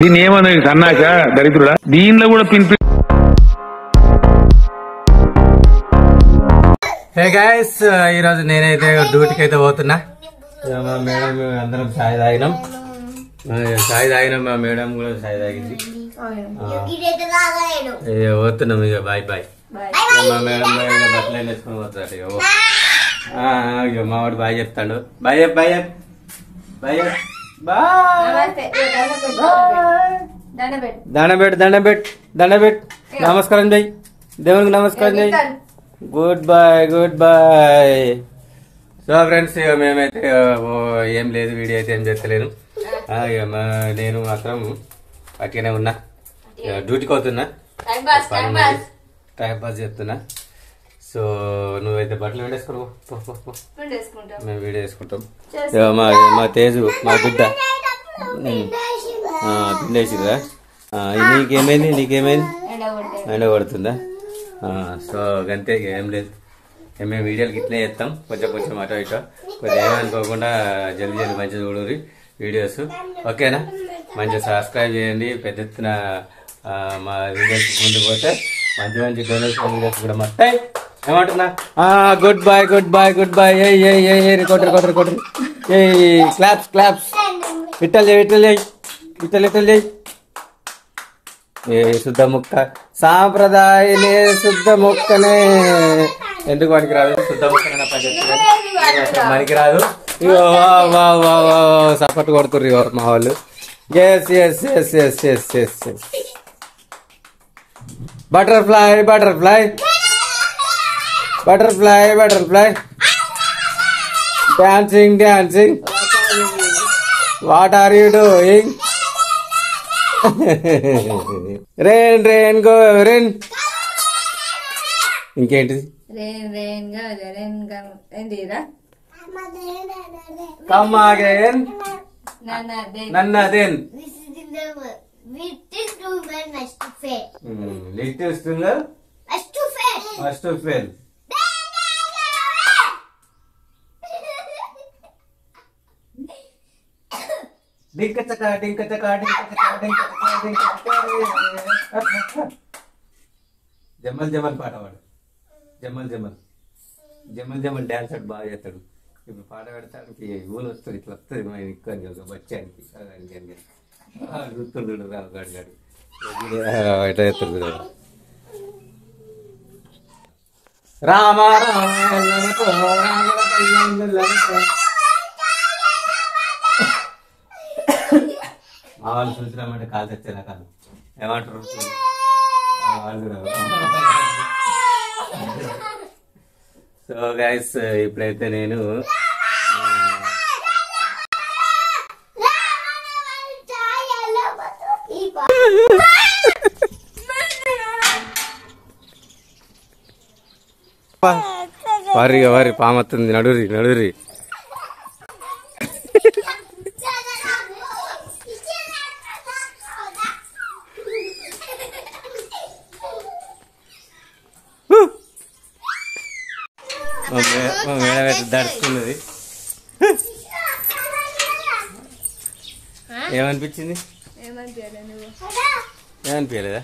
దీన్ని ఏమన్నది సన్నాక దరిద్రుడా దీనిలో కూడా పిన్ హే గైస్ ఈ రోజు నేనైతే డ్యూటీకి అయితే పోతున్నా. మా మేడం అందరం చాయ్ తాగినాం. మా మేడం కూడా చాయ్ తాగింది. పోతున్నాం ఇక బాయ్ బాయ్. మా మేడం బట్టలు వేసుకొని పోతాడు. ఇక మా వాడు బాయ్ చెప్తాడు. బాయ్ చెప్ బాయ్ చెప్ బాయ్ చెప్ దండబెట్ నమస్కారం చెయ్యి, దేవునికి నమస్కారం చెయ్యి. Good boy good boy. So friends ఇక మేమైతే ఏం లేదు, వీడియో అయితే ఏం చేస్తలేను. నేను మాత్రం అక్కనే ఉన్నా, డ్యూటీకి అవుతున్నా, టైం పాస్ చేస్తున్నా. సో నువ్వైతే బట్టలు వేడేసుకో, మేము వీడియో వేసుకుంటాం. మా తేజు మా బిడ్డ పిండేసిరా. నీకేమైంది ఎండ పడుతుందా? సో అంతే, ఏం లేదు. మేము వీడియోలకి ఇట్లే చేస్తాం, కొంచెం అటో ఇటో, కొంచెం ఏమనుకోకుండా జల్దీ మంచిగా చూడరు వీడియోస్. ఓకేనా? మంచిగా సబ్స్క్రైబ్ చేయండి. పెద్ద ఎత్తున మా వీడియోస్ ముందు పోతే మంచి డొనేషన్ వీడియోస్ కూడా వస్తాయి. ఏమంటున్నా? Good boy good boy good boy. కొట్టరు క్లాప్స్. ఇట్టలు చేయి. ఏ శుద్ధ ముక్క సాంప్రదాయనే, శుద్ధ ముక్కనే. ఎందుకు పనికిరాదు? శుద్ధ ముక్కనే పనికిరాదు. ఇగో సపోర్ట్ కొడుతుర్రు మా వాళ్ళు. Yes butterfly dancing. What are you doing? Rain go rain. ఇంకేంటిది? Come again. Nannadin. Little finger. Must to fail. Dinkataka. Jamal పాట పాడు. జమల్ డాన్స్ అటు బాగా చేస్తాడు. ఇప్పుడు పాట పెడతానికి ఊలు వస్తుంది, ఇట్లా వస్తుంది మా ఇంట్లో బచ్చానికి. గుర్తుండు రాగాడు ఎట్లా చేస్తాడు. రామ మా వాళ్ళు చూసినామంటే కాలు తెచ్చేలా కాదు. ఏమంటారు సో గైస్, ఇప్పుడైతే నేను వారి పామత్తుంది. నడురి మా మేడం అయితే దడుచుకున్నది. ఏమనిపించింది? ఏమనిపించలేదా?